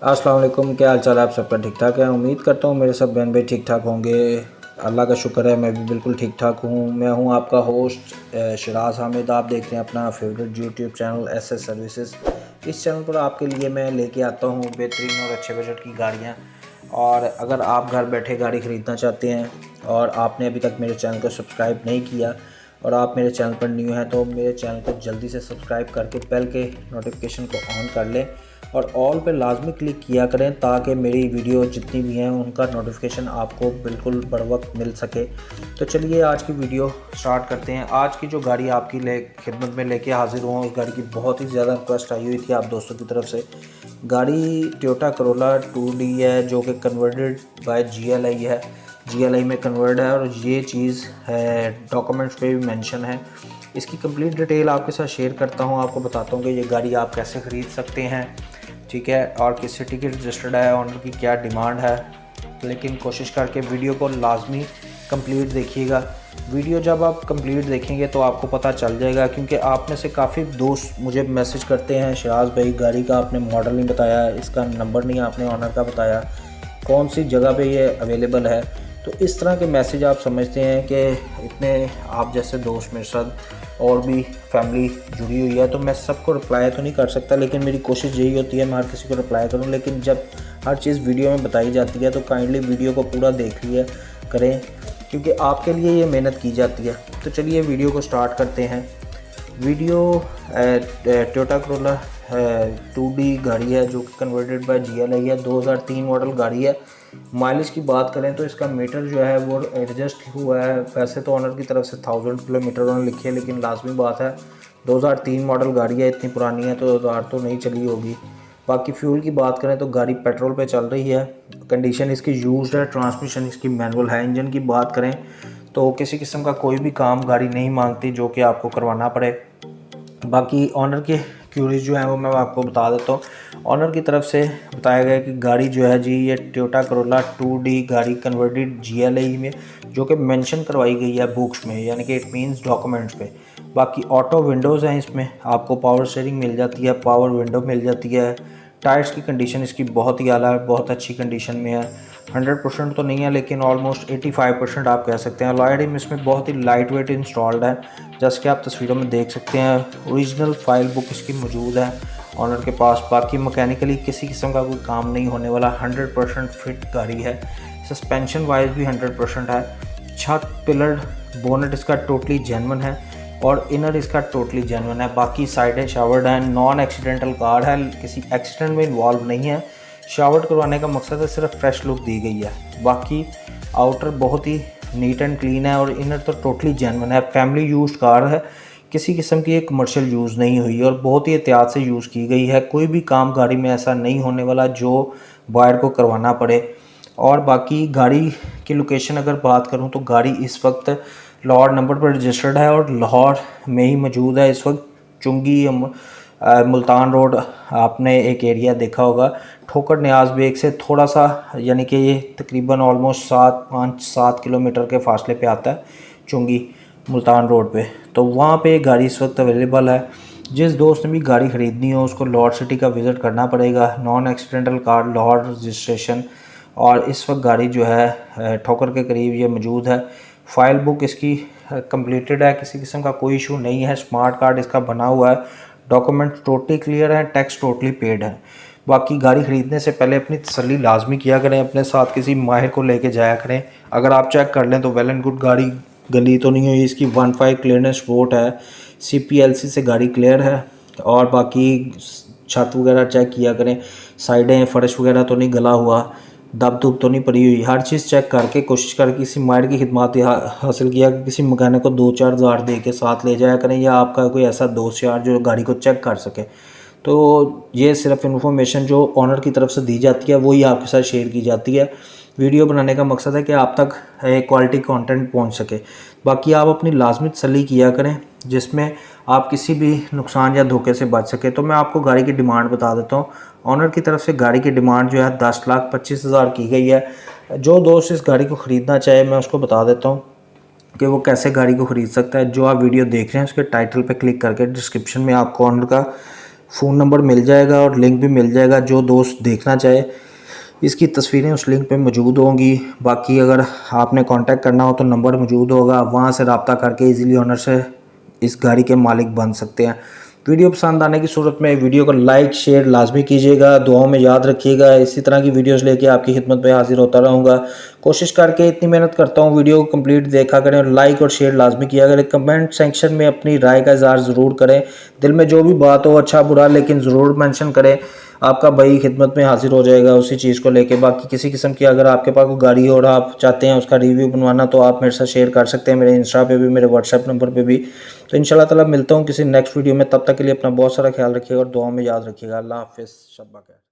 अस्सलाम वालेकुम, क्या हाल चाल है? आप सबका ठीक ठाक है? उम्मीद करता हूँ मेरे सब बहन भाई ठीक ठाक होंगे। अल्लाह का शुक्र है, मैं भी बिल्कुल ठीक ठाक हूँ। मैं हूँ आपका होस्ट शराज हामिद। आप देख रहे हैं अपना favourite YouTube channel SS services. इस चैनल पर आपके लिए मैं लेके आता हूँ बेहतरीन और अच्छे बजट की गाड़ियाँ। और अगर आप घर बैठे गाड़ी ख़रीदना चाहते हैं और आपने अभी तक मेरे चैनल को सब्सक्राइब नहीं किया और आप मेरे चैनल पर न्यू हैं, तो मेरे चैनल को जल्दी से सब्सक्राइब करके बेल के नोटिफिकेशन को ऑन कर लें और ऑल पे लाजमी क्लिक किया करें ताकि मेरी वीडियो जितनी भी हैं उनका नोटिफिकेशन आपको बिल्कुल बर वक्त मिल सके। तो चलिए आज की वीडियो स्टार्ट करते हैं। आज की जो गाड़ी आपकी खिदमत में लेके हाजिर हुआ, उस गाड़ी की बहुत ही ज़्यादा रिक्वेस्ट आई हुई थी आप दोस्तों की तरफ से। गाड़ी टोयोटा करोला 2D है जो कि कन्वर्टेड बाय GLI है। GLI में कन्वर्ट है और ये चीज़ है डॉक्यूमेंट्स पे भी मेंशन है। इसकी कंप्लीट डिटेल आपके साथ शेयर करता हूँ, आपको बताता हूँ कि ये गाड़ी आप कैसे ख़रीद सकते हैं, ठीक है, और किस सिटी की रजिस्टर्ड है, ऑनर की क्या डिमांड है। लेकिन कोशिश करके वीडियो को लाजमी कंप्लीट देखिएगा। वीडियो जब आप कंप्लीट देखेंगे तो आपको पता चल जाएगा, क्योंकि आप में से काफ़ी दोस्त मुझे मैसेज करते हैं, शराज भाई गाड़ी का आपने मॉडल नहीं बताया, इसका नंबर नहीं आपने ऑनर का बताया, कौन सी जगह पे ये अवेलेबल है। तो इस तरह के मैसेज आप समझते हैं कि इतने आप जैसे दोस्त मेरे साथ और भी फैमिली जुड़ी हुई है, तो मैं सबको रिप्लाई तो नहीं कर सकता, लेकिन मेरी कोशिश यही होती है मैं हर किसी को रिप्लाई करूं। लेकिन जब हर चीज़ वीडियो में बताई जाती है तो काइंडली वीडियो को पूरा देख लिया करें, क्योंकि आपके लिए ये मेहनत की जाती है। तो चलिए वीडियो को स्टार्ट करते हैं। वीडियो टोयोटा करोला 2D गाड़ी है जो कि कन्वर्टेड बाय GLI है। 2003 मॉडल गाड़ी है। माइलेज की बात करें तो इसका मीटर जो है वो एडजस्ट हुआ है। वैसे तो ऑनर की तरफ से 1000 किलोमीटर उन्होंने लिखी है, लेकिन लाजमी बात है 2003 मॉडल गाड़ी है, इतनी पुरानी है तो 2000 तो नहीं चली होगी। बाकी फ्यूल की बात करें तो गाड़ी पेट्रोल पे चल रही है। कंडीशन इसकी यूज्ड है, ट्रांसमिशन इसकी मैनुअल है। इंजन की बात करें तो किसी किस्म का कोई भी काम गाड़ी नहीं मांगती जो कि आपको करवाना पड़े। बाकी ऑनर के क्यूरीज जो हैं वो मैं आपको बता देता हूँ। ऑनर की तरफ से बताया गया कि गाड़ी जो है जी ये टोयोटा करोला 2D गाड़ी कन्वर्टेड GLI में जो कि मेंशन करवाई गई है बुक्स में, यानी कि इट मींस डॉक्यूमेंट्स पे। बाकी ऑटो विंडोज़ हैं, इसमें आपको पावर स्टीयरिंग मिल जाती है, पावर विंडो मिल जाती है। टायर्स की कंडीशन इसकी बहुत ही आला है, बहुत अच्छी कंडीशन में है। 100% तो नहीं है लेकिन ऑलमोस्ट 85% आप कह सकते हैं। अलॉय रिम इसमें बहुत ही लाइट वेट इंस्टॉल्ड है, जैसे कि आप तस्वीरों में देख सकते हैं। ओरिजिनल फाइल बुक इसकी मौजूद है ऑनर के पास। बाकी मैकेनिकली किसी किस्म का कोई काम नहीं होने वाला, 100% फिट गाड़ी है। सस्पेंशन वाइज भी 100% है। छत पिलर बोनट इसका टोटली जेन्युइन है और इनर इसका टोटली जेन्युइन है। बाकी साइडें शावर्ड हैं, नॉन एक्सीडेंटल कार है, किसी एक्सीडेंट में इन्वॉल्व नहीं है। शावर्ड करवाने का मकसद है सिर्फ फ्रेश लुक दी गई है। बाकी आउटर बहुत ही नीट एंड क्लीन है और इनर तो टोटली जेन्युइन है। फैमिली यूज्ड कार है, किसी किस्म की एक कमर्शियल यूज़ नहीं हुई और बहुत ही एहतियात से यूज़ की गई है। कोई भी काम गाड़ी में ऐसा नहीं होने वाला जो बायर को करवाना पड़े। और बाकी गाड़ी की लोकेशन अगर बात करूं तो गाड़ी इस वक्त लाहौर नंबर पर रजिस्टर्ड है और लाहौर में ही मौजूद है इस वक्त। चुंगी मुल्तान रोड आपने एक एरिया देखा होगा, ठोकर न्याज बेग से थोड़ा सा, यानी कि ये तकरीबन ऑलमोस्ट 5-7 किलोमीटर के फासले पे आता है चुंगी मुल्तान रोड पे। तो वहाँ पे गाड़ी इस वक्त अवेलेबल है। जिस दोस्त ने भी गाड़ी ख़रीदनी हो उसको लाहौर सिटी का विज़िट करना पड़ेगा। Non accidental car, Lahore registration, और इस वक्त गाड़ी जो है ठोकर के करीब ये मौजूद है। फाइल बुक इसकी कंप्लीटेड है, किसी किस्म का कोई इशू नहीं है। स्मार्ट कार्ड इसका बना हुआ है, डॉक्यूमेंट टोटली क्लियर है, टैक्स टोटली पेड है। बाकी गाड़ी ख़रीदने से पहले अपनी तसल्ली लाजमी किया करें, अपने साथ किसी माहिर को लेके जाया करें। अगर आप चेक कर लें तो वेल एंड गुड गाड़ी गली तो नहीं हुई। इसकी 1.5 क्लियरनेस रिपोर्ट है, CPLC से गाड़ी क्लियर है। और बाकी छत वगैरह चेक किया करें, साइडें फर्श वगैरह तो नहीं गला हुआ, दब दुब तो नहीं पड़ी हुई। हर चीज़ चेक करके कोशिश करके किसी माहिर की खिदमत हासिल किया कि किसी मकैनिक को 2-4 हज़ार दे के साथ ले जाया करें, या आपका कोई ऐसा दोस्त यार जो गाड़ी को चेक कर सके। तो ये सिर्फ इन्फॉर्मेशन जो ऑनर की तरफ से दी जाती है वही आपके साथ शेयर की जाती है। वीडियो बनाने का मकसद है कि आप तक क्वालिटी कंटेंट पहुंच सके। बाकी आप अपनी लाजमी तसल्ली किया करें जिसमें आप किसी भी नुकसान या धोखे से बच सके। तो मैं आपको गाड़ी की डिमांड बता देता हूँ। ऑनर की तरफ से गाड़ी की डिमांड जो है 10,25,000 की गई है। जो दोस्त इस गाड़ी को ख़रीदना चाहे मैं उसको बता देता हूँ कि वो कैसे गाड़ी को ख़रीद सकता है। जो आप वीडियो देख रहे हैं उसके टाइटल पे क्लिक करके डिस्क्रिप्शन में आपको ऑनर का फ़ोन नंबर मिल जाएगा और लिंक भी मिल जाएगा। जो दोस्त देखना चाहे इसकी तस्वीरें उस लिंक पे मौजूद होंगी। बाकी अगर आपने कांटेक्ट करना हो तो नंबर मौजूद होगा, आप वहाँ से रब्ता करके इजीली ओनर से इस गाड़ी के मालिक बन सकते हैं। वीडियो पसंद आने की सूरत में वीडियो को लाइक शेयर लाजमी कीजिएगा, दुआओं में याद रखिएगा। इसी तरह की वीडियोस लेके आपकी खिदमत में हाजिर होता रहूँगा। कोशिश करके इतनी मेहनत करता हूँ वीडियो को कंप्लीट देखा करें और लाइक और शेयर लाजमी किया करें। कमेंट सेक्शन में अपनी राय का इजहार ज़रूर करें, दिल में जो भी बात हो अच्छा बुरा लेकिन ज़रूर मेंशन करें। आपका भाई खिदमत में हाजिर हो जाएगा उसी चीज़ को लेके। बाकी किसी किस्म की अगर आपके पास कोई गाड़ी हो और आप चाहते हैं उसका रिव्यू बनवाना तो आप मेरे साथ शेयर कर सकते हैं, मेरे इंस्टा पे भी, मेरे व्हाट्सएप नंबर पे भी। तो इंशाल्लाह ताला मिलता हूँ किसी नेक्स्ट वीडियो में, तब तक के लिए अपना बहुत सारा ख्याल रखिएगा और दुआओं में याद रखिएगा। अल्लाह हाफिज़, शब बख़ैर।